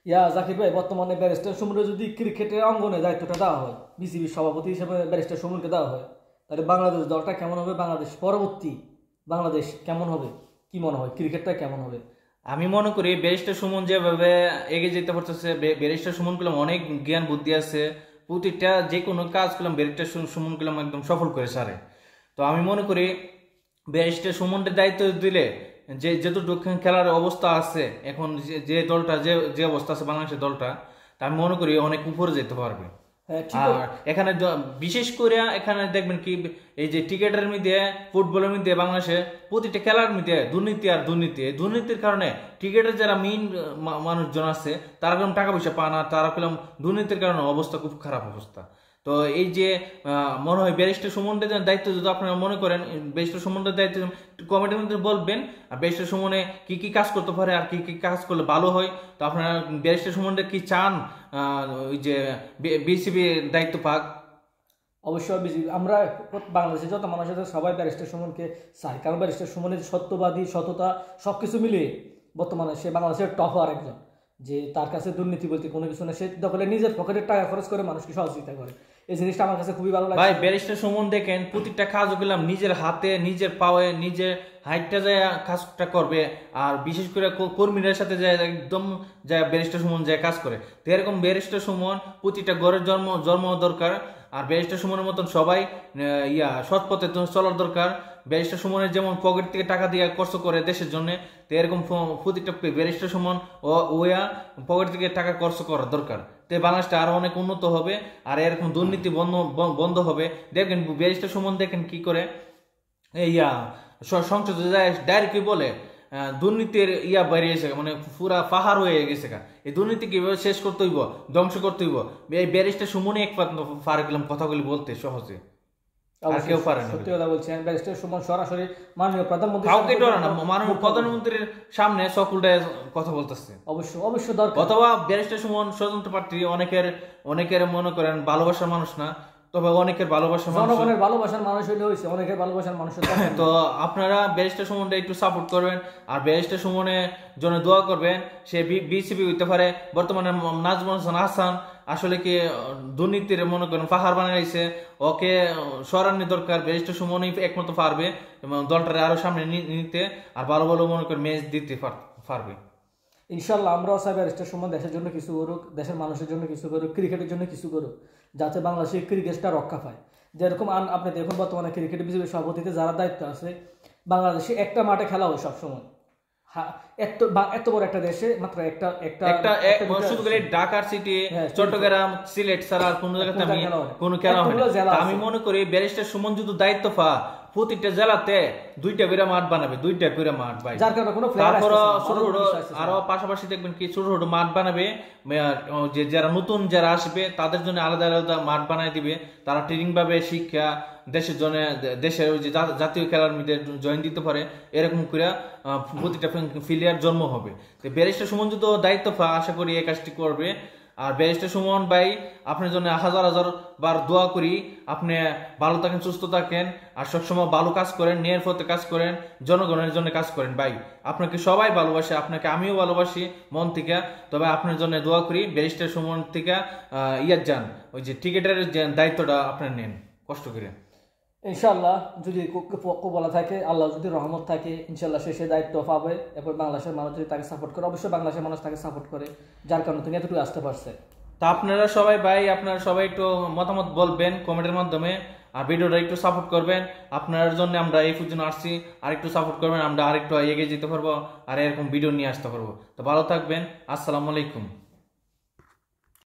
জাকির ভাই, বর্তমানে ব্যারিস্টার সুমনের যদি ক্রিকেটের অঙ্গনে দায়িত্বটা দেওয়া হয়, বিসিবির সভাপতি হিসেবে ব্যারিস্টার সুমনকে দেওয়া হয়, তাহলে বাংলাদেশ দলটা কেমন হবে, বাংলাদেশ পরবর্তী বাংলাদেশ কেমন হবে, কি মনে হয় ক্রিকেটটা কেমন হবে? আমি মনে করি ব্যারিস্টার সুমন যেভাবে এগিয়ে যেতে পারতেছে, ব্যারিস্টার সুমন গুলো অনেক জ্ঞান বুদ্ধি আছে, প্রতিটা যে কোনো কাজ করলাম ব্যারিস্টার সুমন গুলো একদম সফল করে সারে। তো আমি মনে করি ব্যারিস্টার সুমনকে দায়িত্ব দিলে যেহেতু খেলার অবস্থা আছে এখন, যে দলটা যে অবস্থা আছে বাংলাদেশের দলটা, তা আমি মনে করি অনেক উপরে যেতে পারবে। হ্যাঁ, ঠিক। আর এখানে বিশেষ করে এখানে দেখবেন কি, এই যে টিকেটের মধ্যে, ফুটবলের মধ্যে বাংলাদেশে প্রতিটা খেলার মধ্যে দুর্নীতি আর দুর্নীতি, এই দুর্নীতির কারণে টিকেটের যারা মেইন মানুষজন আছে তারা কোনো টাকা পয়সা পায় না, তারা পেলাম দুর্নীতির কারণে অবস্থা খুব খারাপ অবস্থা। তো এই যে মনে হয় ব্যারিস্টার সুমনের দায়িত্ব যদি আপনারা মনে করেন, ব্যারিস্টার সুমনের দায়িত্ব কমিটির মধ্যে বলবেন, আর ব্যারিস্টার সুমনে কি কি কাজ করতে পারে আর কি কি কাজ করলে ভালো হয়। তো আপনারা ব্যারিস্টার সুমনের কি চান ওই যে বিসিবি দায়িত্ব পাক? অবশ্যই বিসিবি, আমরা বাংলাদেশে যত মানুষ আছে সবাই ব্যারিস্টার সুমনকে চাই, কারণ ব্যারিস্টার সুমনের সত্যবাদী, সততা সবকিছু মিলিয়ে বর্তমানে সে বাংলাদেশের টপ আর একজন, যে তার কাছে দুর্নীতি বলতে কোনো কিছু না, সে দখলে নিজের পকেটের টাকা খরচ করে মানুষকে সহযোগিতা করে। এই জিনিসটা আমার কাছে খুবই ভালো লাগে। ভাই ব্যারিস্টার সুমন দেখেন প্রতিটা কাজ করলাম নিজের হাতে, নিজের পাওয়ে, নিজের হাইটটা যায় কাজটা করবে, আর বিশেষ করে কর্মীদের সাথে যায় একদম যায় ব্যারিস্টার সুমন যায় কাজ করে। তো এরকম ব্যারিস্টার সুমন প্রতিটা ঘরের জন্ম দরকার, আর ব্যারিস্টার সুমনের মতন সবাই সৎ পথে চলার দরকার। ব্যারিস্টার সুমনের যেমন পকেট থেকে টাকা দিয়ে খরচ করে দেশের জন্য, তো এরকম প্রতিটা ব্যারিস্টার সুমন ওয়া পকেট থেকে টাকা খরচ করার দরকার। তো বাংলাদেশটা আরো অনেক উন্নত হবে, আর এরকম দুর্নীতি বন্ধ হবে। দেখবেন ব্যারিস্টার সুমন দেখেন কি করে সংসদে যায় ডাইরেক্ট বলে দুর্নীতির বেরিয়েছে, মানে পুরা পাহাড় হয়ে গেছে। এই দুর্নীতি কিভাবে শেষ করতে হইব, ধ্বংস করতে হইব, এই ব্যারিস্টার সুমনই এক পারে গেলাম কথাগুলি বলতে সহজে, আর কেউ পারে না। সত্যি কথা বলছেন, ব্যারিস্টার সুমন সরাসরি মাননীয় প্রধানমন্ত্রী, কাউকে ডরে না, মাননীয় প্রধানমন্ত্রীর সামনে সকলটা কথা বলতেছে। অবশ্যই দরকার। অথবা ব্যারিস্টার সুমন স্বতন্ত্র প্রার্থী, অনেকের মনে করেন ভালোবাসার মানুষ না, তবে অনেকের জনগণের ভালোবাসার মানুষ হইলে হয়েছে, অনেকের ভালোবাসার মানুষের। তো আপনারা ব্যারিস্টার সুমনটা একটু সাপোর্ট করবেন, আর ব্যারিস্টার সুমনের জন্য দোয়া করবেন, সে বিসিবি হইতে পারে। বর্তমানে নাজমুল হাসান আসলে কি দুর্নীতির মনে করেন পাহাড় বানাইছে, ওকে সরানোর দরকার। ব্যারিস্টার সুমনই একমাত্র পারবে এবং দলটারে আরো সামনে নিতে, আর ভালো ভালো মনে করেন ম্যাচ দিতে পারবে। ইনশাল্লাহ আমরাও চাই ব্যারিস্টার সুমন দেশের জন্য কিছু করুক, দেশের মানুষের জন্য কিছু করুক, ক্রিকেটের জন্য কিছু করুক, যাতে বাংলাদেশের ক্রিকেটটা রক্ষা পায়। যেরকম আপনি দেখুন বর্তমানে ক্রিকেট বিসিবির সভাপতিতে যারা দায়িত্ব আছে, বাংলাদেশে একটা মাঠে খেলা হয় সবসময়। এত বড় একটা দেশে মাত্র শুধু ঢাকা সিটি, চট্টগ্রাম, সিলেট ছাড়া আর কোন জায়গাতে কোনো খেলা হয় না। আমি মনে করি ব্যারিস্টার সুমন যদি দায়িত্ব পা, প্রতিটা জেলাতে 2টা করে মাঠ বানাবে, 2টা করে মাঠ ভাই। তারপর ছোট ছোট আরো পাশাপাশি দেখবেন কি ছোট ছোট মাঠ বানাবে, যে যারা নতুন যারা আসবে তাদের জন্য আলাদা আলাদা মাঠ বানাই দিবে, তারা ট্রেনিং পাবে, শিক্ষা দেশের জন্য, দেশের ওই যে জাতীয় খেলার মধ্যে জয়েন দিতে পারে, এরকম করে প্রতিটা প্লেয়ার জন্ম হবে। ব্যারিস্টার সুমন যদি দায়িত্ব পায়, আশা করি এই কাজটি করবে। আর ব্যারিস্টার সুমন ভাই, আপনার জন্য হাজার হাজার বার দোয়া করি, আপনি ভালো থাকেন, সুস্থ থাকেন, আর সবসময় ভালো কাজ করেন, ন্যায়ের পথে কাজ করেন, জনগণের জন্য কাজ করেন ভাই। আপনাকে সবাই ভালোবাসে, আপনাকে আমিও ভালোবাসি মন থেকে। তবে আপনার জন্য দোয়া করি, ব্যারিস্টার সুমন থেকে যান, ওই যে টিকেটের দায়িত্বটা আপনার নেন কষ্ট করে। ইনশাল্লাহ যদি বলা থাকে, আল্লাহ যদি রহমত থাকে, ইনশাল্লাহ সে দায়িত্ব পাবে। এরপর বাংলাদেশের মানুষ যদি তাকে সাপোর্ট করে, অবশ্যই বাংলাদেশের মানুষ তাকে সাপোর্ট করে, যার কারণে তুমি এতটুকু আসতে পারছে। তা আপনারা সবাই ভাই, আপনারা সবাই একটু মতামত বলবেন কমেন্টের মাধ্যমে, আর ভিডিওটা একটু সাপোর্ট করবেন। আপনার জন্য আমরা এই পর্যন্ত আসছি, আর একটু সাপোর্ট করবেন, আমরা আরেকটু এগিয়ে যেতে পারবো, আর এরকম ভিডিও নিয়ে আসতে পারবো। তো ভালো থাকবেন, আসসালামু আলাইকুম।